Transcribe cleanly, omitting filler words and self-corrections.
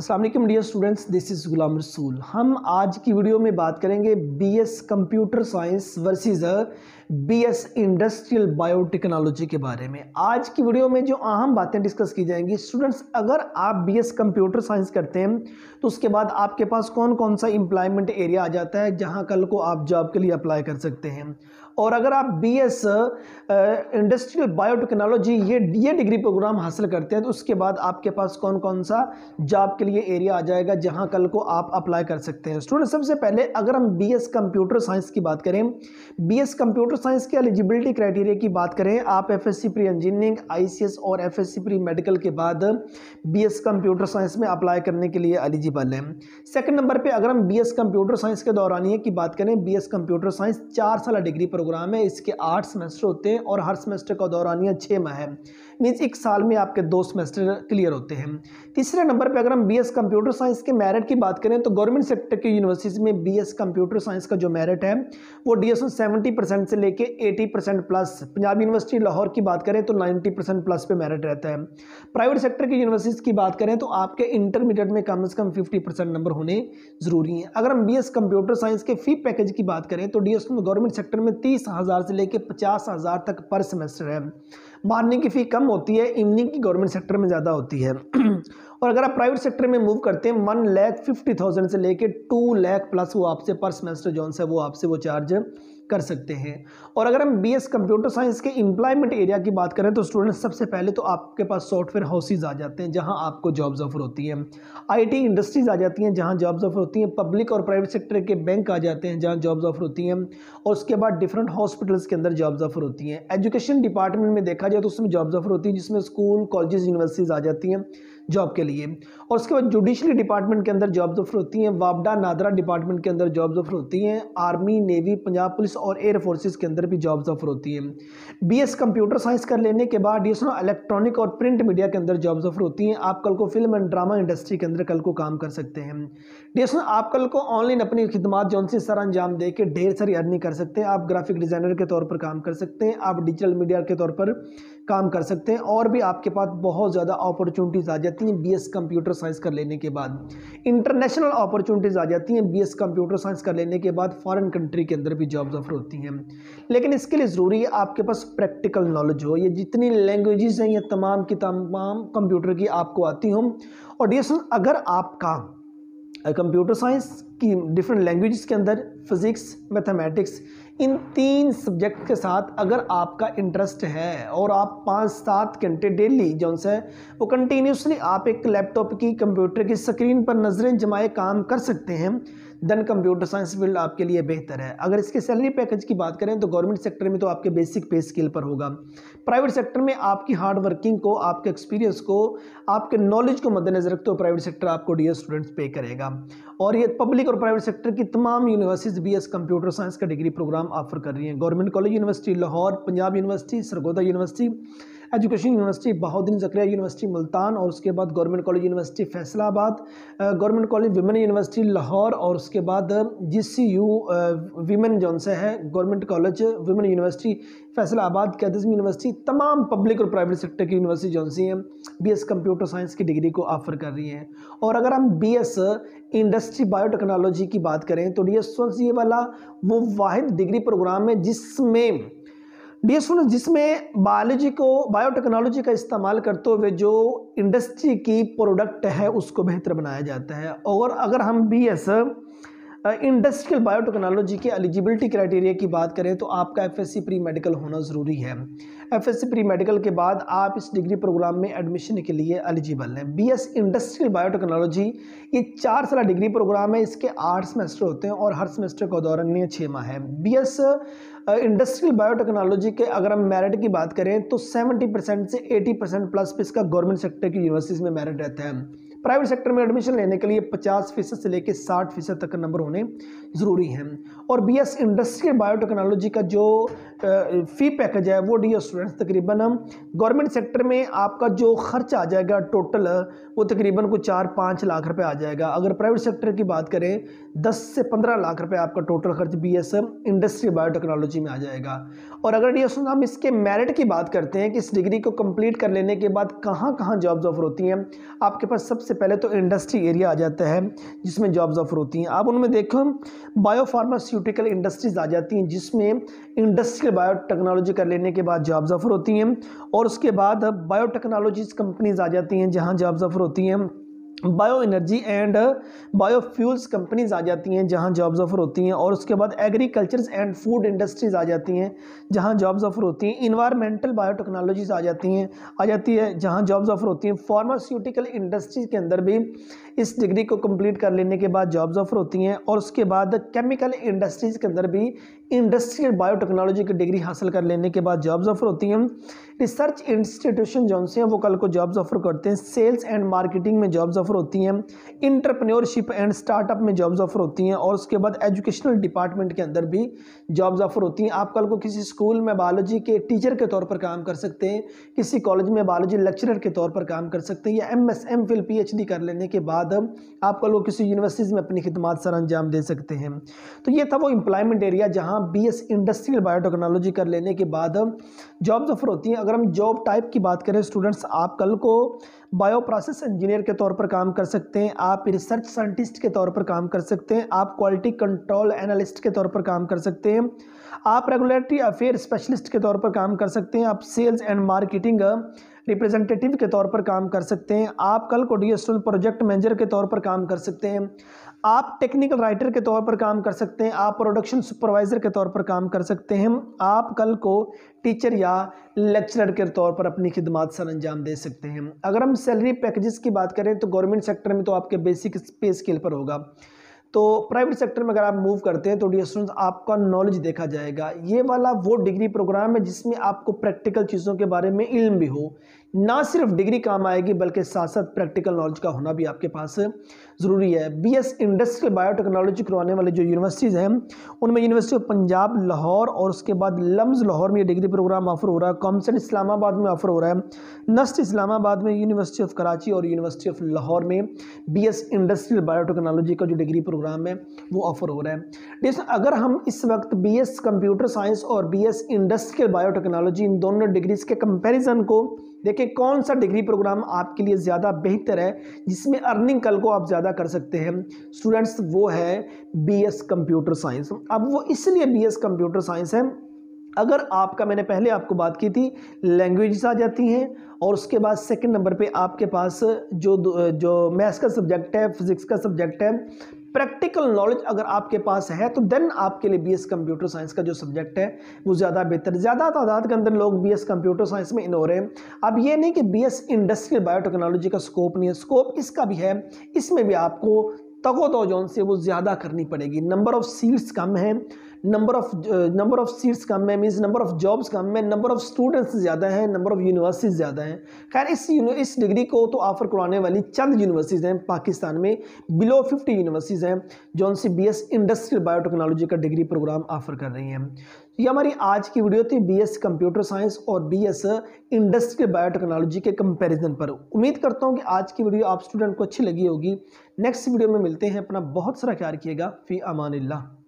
अस्सलाम वालेकुम dear students, this is Ghulam Rasool. हम आज की वीडियो में बात करेंगे BS computer science versus BS industrial biotechnology के बारे में। आज की वीडियो में जो अहम बातें डिस्कस की जाएंगी स्टूडेंट्स, अगर आप बीएस कंप्यूटर साइंस करते हैं तो उसके बाद आपके पास कौन कौन सा एम्प्लॉयमेंट एरिया आ जाता है जहां कल को आप जॉब के लिए अप्लाई कर सकते हैं। और अगर आप बीएस इंडस्ट्रियल बायोटेक्नोलॉजी ये डिग्री प्रोग्राम हासिल करते हैं तो उसके बाद आपके पास कौन कौन सा जॉब के लिए एरिया आ जाएगा जहां कल को आप अप्लाई कर सकते हैं। स्टूडेंट, सबसे पहले अगर हम बीएस कंप्यूटर साइंस की बात करें, बीएस कंप्यूटर साइंस के एलिजिबिलिटी क्राइटेरिया की बात करें, आप एफएससी प्री इंजीनियरिंग, आईसीएस और एफएससी प्री मेडिकल के बाद बीएस कंप्यूटर साइंस में अप्लाई करने के लिए एलिजिबल हैं। सेकंड नंबर पे अगर हम बीएस कंप्यूटर साइंस के दौरानिए की बात करें, बीएस कंप्यूटर साइंस 4 साल डिग्री प्रोग्राम है, इसके 8 सेमेस्टर होते हैं और हर सेमेस्टर का दौरानिया 6 माह है, मीन्स 1 साल में आपके 2 सेमेस्टर क्लियर होते हैं। तीसरे नंबर पे अगर हम बीएस कंप्यूटर साइंस के मेरिट की बात करें तो गवर्नमेंट सेक्टर की यूनिवर्सिटीज में बीएस कंप्यूटर साइंस का जो मेरिट है वो डीएसओ 70% से लेके 80% प्लस। पंजाब यूनिवर्सिटी लाहौर की बात करें तो 90% प्लस पे मेरिट रहता है। प्राइवेट सेक्टर की यूनिवर्सिटीज की बात करें तो आपके इंटरमीडिएट में कम से कम 50% नंबर होने जरूरी है। अगर हम बीएस कंप्यूटर साइंस के फी पैकेज की बात करें तो डीएसओ में गवर्नमेंट सेक्टर में 30,000 से लेके 50,000 तक पर सेमेस्टर है। मॉर्निंग की फ़ी कम होती है, इवनिंग की गवर्नमेंट सेक्टर में ज़्यादा होती है। और अगर आप प्राइवेट सेक्टर में मूव करते हैं 1,50,000 से लेके 2 लाख प्लस वो आपसे पर सेमेस्टर जोन से वो आपसे वो चार्ज कर सकते हैं। और अगर हम बीएस कंप्यूटर साइंस के एम्प्लॉयमेंट एरिया की बात करें तो स्टूडेंट सबसे पहले तो आपके पास सॉफ्टवेयर हाउसेज आ जाते हैं जहां आपको जॉब्स ऑफर होती हैं, आईटी इंडस्ट्रीज आ जाती हैं जहां जॉब्स ऑफर होती हैं, पब्लिक और प्राइवेट सेक्टर के बैंक आ जाते हैं जहां जॉब्स ऑफर होती हैं, और उसके बाद डिफरेंट हॉस्पिटल्स के अंदर जॉब्स ऑफर होती हैं। एजुकेशन डिपार्टमेंट में देखा जाए तो उसमें जॉब्स ऑफर होती है जिसमें स्कूल, कॉलेजेस, यूनिवर्सिटीज़ आ जाती हैं जॉब के लिए। और उसके बाद जुडिशरी डिपार्टमेंट के अंदर जॉब्स ऑफर होती हैं, वापडा नादरा डिपार्टमेंट के अंदर जॉब्स ऑफर होती हैं, आर्मी, नेवी, पंजाब पुलिस और एयर फोर्सेस के अंदर भी जॉब्स ऑफर होती हैं। बीएस कंप्यूटर साइंस कर लेने के बाद डीएसओ इलेक्ट्रॉनिक और प्रिंट मीडिया के अंदर जॉब्स ऑफर होती हैं। आप कल को फिल्म एंड ड्रामा इंडस्ट्री के अंदर कल को काम कर सकते हैं। डीएसओ आप कल को ऑनलाइन अपनी खिदमात जौन से सर अंजाम दे के ढेर सारी अर्निंग कर सकते हैं। आप ग्राफिक डिजाइनर के तौर पर काम कर सकते हैं, आप डिजिटल मीडिया के तौर पर काम कर सकते हैं, और भी आपके पास बहुत ज़्यादा अपॉर्चुनिटीज़ आ जाती हैं बीएस कंप्यूटर साइंस कर लेने के बाद। इंटरनेशनल अपॉर्चुनिटीज़ आ जाती हैं बीएस कंप्यूटर साइंस कर लेने के बाद, फॉरेन कंट्री के अंदर भी जॉब्स ऑफर होती हैं। लेकिन इसके लिए ज़रूरी है आपके पास प्रैक्टिकल नॉलेज हो, ये जितनी लैंग्वेजेस हैं ये तमाम की तमाम कंप्यूटर की आपको आती हों। और डीएसओ अगर आपका कंप्यूटर साइंस की डिफरेंट लैंग्वेजेस के अंदर फिज़िक्स, मैथमेटिक्स, इन 3 सब्जेक्ट के साथ अगर आपका इंटरेस्ट है और आप 5-7 घंटे डेली जो है वो कंटिन्यूसली आप एक लैपटॉप की, कंप्यूटर की स्क्रीन पर नज़रें जमाए काम कर सकते हैं, देन कंप्यूटर साइंस फील्ड आपके लिए बेहतर है। अगर इसके सैलरी पैकेज की बात करें तो गवर्नमेंट सेक्टर में तो आपके बेसिक पे स्केल पर होगा, प्राइवेट सेक्टर में आपकी हार्ड वर्किंग को, आपके एक्सपीरियंस को, आपके नॉलेज को मद्देनजर रखते हुए प्राइवेट सेक्टर आपको डीएस स्टूडेंट्स पे करेगा। और ये पब्लिक और प्राइवेट सेक्टर की तमाम यूनिवर्सिटीज बीएस कंप्यूटर साइंस का डिग्री प्रोग्राम ऑफर कर रही हैं। Government college university Lahore, Punjab university, Sargodha university, education university Bahauddin Zakariya university Multan, और उसके बाद government college university Faisalabad, government college women university Lahore, और उसके बाद जीसीयू विमेन जौन से है government college women university Faisalabad, कैदिज्म यूनिवर्सिटी, तमाम पब्लिक और प्राइवेट सेक्टर की यूनिवर्सिटी जौन सी हैं बीएस कंप्यूटर साइंस की डिग्री को ऑफर कर रही हैं। और अगर हम बीएस इंडस्ट्री बायोटेक्नोलॉजी की बात करें तो डीएस ये वाला वो वाहिद डिग्री प्रोग्राम है जिसमें बायोलॉजी को, बायोटेक्नोलॉजी का इस्तेमाल करते हुए जो इंडस्ट्री की प्रोडक्ट है उसको बेहतर बनाया जाता है। और अगर हम बीएस इंडस्ट्रियल बायोटेक्नोलॉजी के एलिजिबिलिटी क्राइटेरिया की बात करें तो आपका एफएससी प्री मेडिकल होना ज़रूरी है। एफएससी प्री मेडिकल के बाद आप इस डिग्री प्रोग्राम में एडमिशन के लिए एलिजिबल हैं। बीएस इंडस्ट्रियल बायोटेक्नोलॉजी ये 4 साल डिग्री प्रोग्राम है, इसके 8 सेमेस्टर होते हैं और हर सेमेस्टर का दौरान 6 माह है। बीएस इंडस्ट्रियल बायोटेक्नोलॉजी के अगर हम मेरिट की बात करें तो 70% से 80% प्लस पे इसका गवर्नमेंट सेक्टर की यूनिवर्सिटीज़ में मेरिट रहता है। प्राइवेट सेक्टर में एडमिशन लेने के लिए 50% से लेकर 60% तक नंबर होने ज़रूरी हैं। और बीएस इंडस्ट्रियल बायोटेक्नोलॉजी का जो फ़ी पैकेज है वो डीएस स्टूडेंट्स तकरीबन गवर्नमेंट सेक्टर में आपका जो खर्च आ जाएगा टोटल वो तकरीबन को 4-5 लाख रुपए आ जाएगा। अगर प्राइवेट सेक्टर की बात करें 10 से 15 लाख रुपए आपका टोटल खर्च बीएस इंडस्ट्रियल बायोटेक्नोलॉजी में आ जाएगा। और अगर डीएस हम इसके मेरिट की बात करते हैं कि इस डिग्री को कंप्लीट कर लेने के बाद कहाँ कहाँ जॉब्स ऑफर होती हैं, आपके पास सबसे सबसे पहले तो इंडस्ट्री एरिया आ जाता है जिसमें जॉब्स ऑफर होती हैं। आप उनमें देखो बायोफार्मास्यूटिकल इंडस्ट्रीज आ जाती हैं जिसमें इंडस्ट्रियल बायोटेक्नोलॉजी कर लेने के बाद जॉब्स ऑफर होती हैं। और उसके बाद बायोटेक्नोलॉजीज कंपनीज आ जाती हैं जहां जॉब्स ऑफर होती हैं। Bio energy and biofuels companies आ जाती हैं जहां जॉब्स ऑफर होती हैं। और उसके बाद एग्रीकल्चर्स एंड फूड इंडस्ट्रीज आ जाती हैं जहां जॉब्स ऑफर होती हैं। इन्वायरमेंटल बायोटेक्नोलॉजीज आ जाती है जहां जॉब्स ऑफर होती हैं। फार्मास्यूटिकल इंडस्ट्रीज के अंदर भी इस डिग्री को कंप्लीट कर लेने के बाद जॉब्स ऑफर होती हैं। और उसके बाद केमिकल इंडस्ट्रीज के अंदर भी इंडस्ट्रियल बायोटेक्नोलॉजी की डिग्री हासिल कर लेने के बाद जॉब्स ऑफर होती हैं। रिसर्च इंस्टीट्यूशन जो से हैं वो कल को जॉब्स ऑफर करते हैं। सेल्स एंड मार्केटिंग में जॉब्स ऑफर होती हैं। इंटरप्रेन्योरशिप एंड स्टार्टअप में जॉब्स ऑफर होती हैं। और उसके बाद एजुकेशनल डिपार्टमेंट के अंदर भी जॉब्स ऑफर होती हैं। आप कल को किसी स्कूल में बायोलॉजी के टीचर के तौर पर काम कर सकते हैं, किसी कॉलेज में बायोलॉजी लेक्चरर के तौर पर काम कर सकते हैं, या MS MPhil PhD कर लेने के बाद आप कल को किसी यूनिवर्सिटीज़ में अपनी खिदमत सर अंजाम दे सकते हैं। तो ये था वो एम्प्लॉयमेंट एरिया जहाँ BS इंडस्ट्रियल बायोटेक्नोलॉजी कर लेने के बाद जॉब्स ऑफर होती हैं। अगर हम जॉब टाइप की बात करें स्टूडेंट्स, आप कल को बायो प्रोसेस इंजीनियर के तौर पर काम कर सकते हैं, आप रिसर्च साइंटिस्ट के तौर पर काम कर सकते हैं, आप क्वालिटी कंट्रोल एनालिस्ट के तौर पर काम कर सकते हैं, आप रेगुलेटरी अफेयर स्पेशलिस्ट के तौर पर काम कर सकते हैं, आप सेल्स एंड मार्केटिंग रिप्रेजेंटेटिव के तौर पर काम कर सकते हैं, आप कल को DSL प्रोजेक्ट मैनेजर के तौर पर काम कर सकते हैं, आप टेक्निकल राइटर के तौर पर काम कर सकते हैं, आप प्रोडक्शन सुपरवाइजर के तौर पर काम कर सकते हैं, आप कल को टीचर या लेक्चरर के तौर पर अपनी खिदमत सर अंजाम दे सकते हैं। अगर हम सैलरी पैकेजेस की बात करें तो गवर्नमेंट सेक्टर में तो आपके बेसिक पे स्केल पर होगा, तो प्राइवेट सेक्टर में अगर आप मूव करते हैं तो डियर स्टूडेंट्स आपका नॉलेज देखा जाएगा। ये वाला वो डिग्री प्रोग्राम है जिसमें आपको प्रैक्टिकल चीज़ों के बारे में इल्म भी हो, ना सिर्फ डिग्री काम आएगी बल्कि साथ साथ प्रैक्टिकल नॉलेज का होना भी आपके पास ज़रूरी है। BS इंडस्ट्रियल बायोटेक्नोलॉजी करवाने वाले जो यूनिवर्सिटीज़ हैं उनमें यूनिवर्सिटी ऑफ पंजाब लाहौर और उसके बाद लम्स लाहौर में ये डिग्री प्रोग्राम ऑफर हो रहा है, कॉमसेट इस्लामाबाद में ऑफर हो रहा है, नस्ट इस्लामाबाद में, यूनिवर्सिटी ऑफ कराची और यूनिवर्सिटी ऑफ लाहौर में BS इंडस्ट्रियल बायोटेक्नोलॉजी का जो डिग्री प्रोग्राम है वो ऑफर हो रहा है। जैसे अगर हम इस वक्त BS कंप्यूटर साइंस और BS इंडस्ट्रियल बायोटेक्नोलॉजी इन दोनों डिग्रीज के कंपैरिजन को देखिए, कौन सा डिग्री प्रोग्राम आपके लिए ज़्यादा बेहतर है जिसमें अर्निंग कल को आप ज़्यादा कर सकते हैं स्टूडेंट्स, वो है BS कंप्यूटर साइंस। अब वो इसलिए BS कंप्यूटर साइंस है, अगर आपका, मैंने पहले आपको बात की थी, लैंग्वेजेस आ जाती हैं और उसके बाद सेकंड नंबर पे आपके पास जो मैथ्स का सब्जेक्ट है, फिजिक्स का सब्जेक्ट है, प्रैक्टिकल नॉलेज अगर आपके पास है तो देन आपके लिए BS कंप्यूटर साइंस का जो सब्जेक्ट है वो ज़्यादा बेहतर, ज़्यादा तादाद के अंदर लोग BS कंप्यूटर साइंस में इन हो रहे हैं। अब ये नहीं कि BS इंडस्ट्रियल बायोटेक्नोलॉजी का स्कोप नहीं है, स्कोप इसका भी है, इसमें भी आपको तगोदो जोन से वो ज़्यादा करनी पड़ेगी। नंबर ऑफ सीट्स कम है, नंबर ऑफ सीट्स कम है, मीन्स नंबर ऑफ जॉब्स कम है, नंबर ऑफ स्टूडेंट्स ज़्यादा हैं, नंबर ऑफ यूनिवर्सिटीज़ ज़्यादा हैं। खैर इस डिग्री को तो ऑफर करवाने वाली चंद यूनिवर्सिटीज़ हैं पाकिस्तान में, बिलो 50 यूनिवर्सिटीज़ हैं जो उनसे BS इंडस्ट्रियल बायोटेक्नोलॉजी का डिग्री प्रोग्राम ऑफर कर रही हैं। ये हमारी आज की वीडियो थी BS कंप्यूटर साइंस और BS इंडस्ट्रियल बायोटेक्नोलॉजी के कंपैरिजन पर। उम्मीद करता हूँ कि आज की वीडियो आप स्टूडेंट को अच्छी लगी होगी। नेक्स्ट वीडियो में मिलते हैं, अपना बहुत सारा ख्याल रखिएगा। फी अमानिल्लाह।